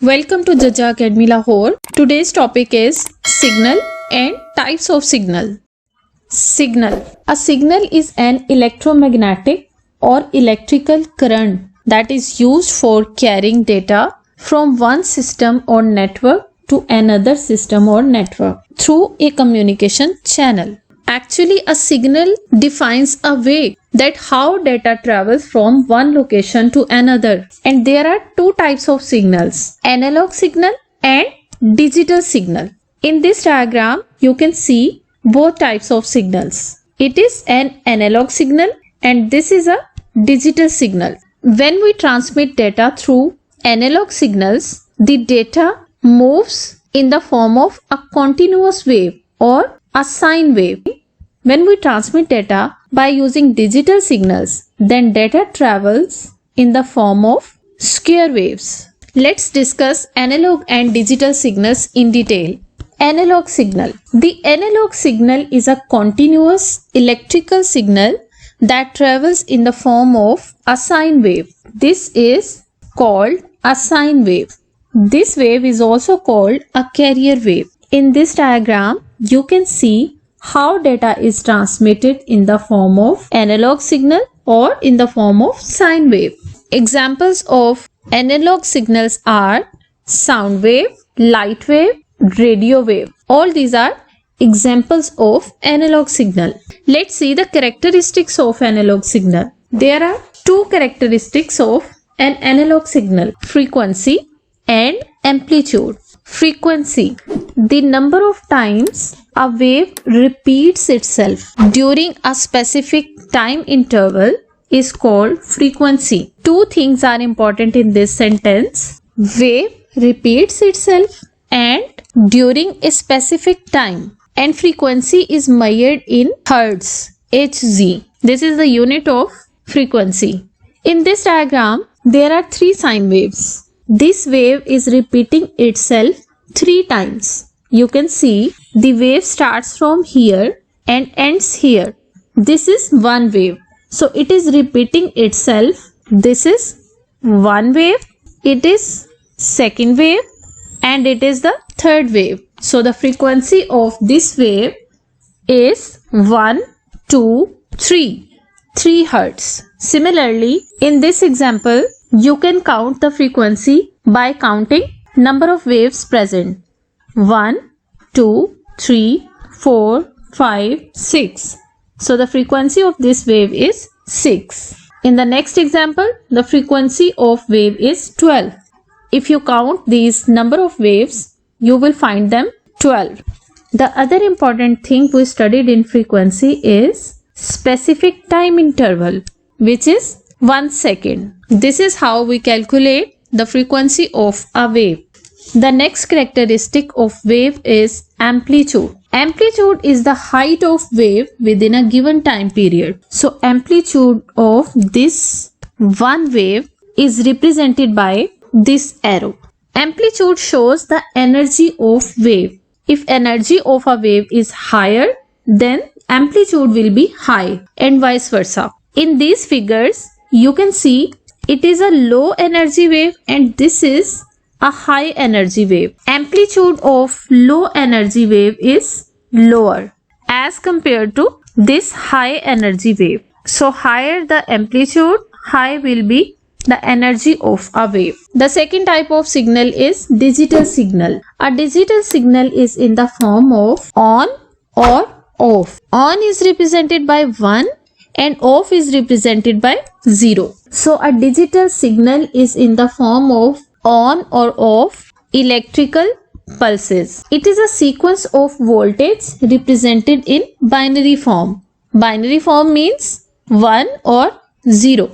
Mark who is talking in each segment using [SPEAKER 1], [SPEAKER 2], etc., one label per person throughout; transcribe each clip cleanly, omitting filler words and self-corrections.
[SPEAKER 1] Welcome to Jaja Academy Lahore. Today's topic is signal and types of signal. Signal. A signal is an electromagnetic or electrical current that is used for carrying data from one system or network to another system or network through a communication channel. Actually, a signal defines a way that how data travels from one location to another. And there are two types of signals, analog signal and digital signal. In this diagram, you can see both types of signals. It is an analog signal and this is a digital signal. When we transmit data through analog signals, the data moves in the form of a continuous wave or a sine wave. When we transmit data by using digital signals, then data travels in the form of square waves. Let's discuss analog and digital signals in detail. Analog signal. The analog signal is a continuous electrical signal that travels in the form of a sine wave. This is called a sine wave. This wave is also called a carrier wave. In this diagram, you can see how data is transmitted in the form of analog signal or in the form of sine wave. Examples of analog signals are sound wave, light wave, radio wave. All these are examples of analog signal. Let's see the characteristics of analog signal. There are two characteristics of an analog signal: frequency and amplitude. Frequency. The number of times a wave repeats itself during a specific time interval is called frequency. Two things are important in this sentence: wave repeats itself and during a specific time. And frequency is measured in hertz, Hz. This is the unit of frequency. In this diagram, there are three sine waves. This wave is repeating itself 3 times. You can see the wave starts from here and ends here. This is one wave. So it is repeating itself. This is one wave. It is second wave and it is the third wave. So the frequency of this wave is 1, 2, 3. 3 hertz. Similarly, in this example, you can count the frequency by counting number of waves present. 1, 2, 3, 4, 5, 6. So the frequency of this wave is 6. In the next example, the frequency of wave is 12. If you count these number of waves, you will find them 12. The other important thing we studied in frequency is specific time interval, which is 1 second. This is how we calculate the frequency of a wave. The next characteristic of wave is amplitude. Amplitude is the height of wave within a given time period. So amplitude of this one wave is represented by this arrow. Amplitude shows the energy of wave. If energy of a wave is higher, then amplitude will be high and vice versa. In these figures, you can see it is a low energy wave and this is a high energy wave. Amplitude of low energy wave is lower as compared to this high energy wave. So higher the amplitude, high will be the energy of a wave. The second type of signal is digital signal. A digital signal is in the form of on or off. On is represented by 1 and off is represented by 0. So a digital signal is in the form of on or off electrical pulses. It is a sequence of voltage represented in binary form. Binary form means 1 or 0.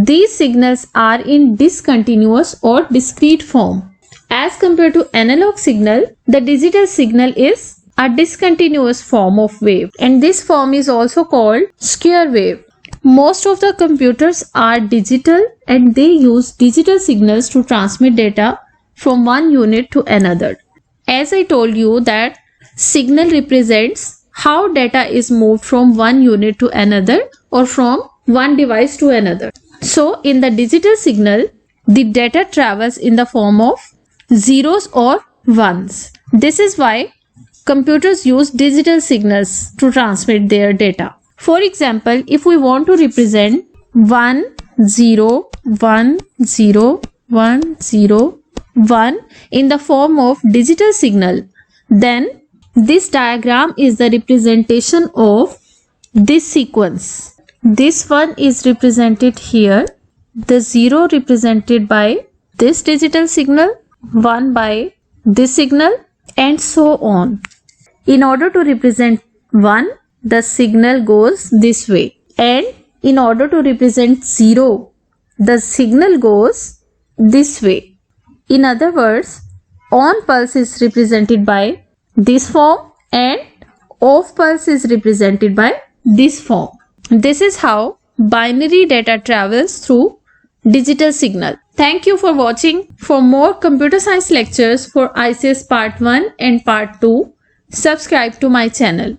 [SPEAKER 1] These signals are in discontinuous or discrete form. As compared to analog signal, the digital signal is a discontinuous form of wave, and this form is also called square wave. Most of the computers are digital and they use digital signals to transmit data from one unit to another. As I told you that signal represents how data is moved from one unit to another or from one device to another. So in the digital signal, the data travels in the form of zeros or ones. This is why computers use digital signals to transmit their data. For example, if we want to represent 1 0 1 0 1 0 1 in the form of digital signal, then this diagram is the representation of this sequence. This one is represented here, the 0 represented by this digital signal, 1 by this signal, and so on. In order to represent 1, the signal goes this way, and in order to represent 0, the signal goes this way. In other words, on pulse is represented by this form and off pulse is represented by this form. This is how binary data travels through digital signal. Thank you for watching. For more computer science lectures for ICS Part 1 and Part 2, subscribe to my channel.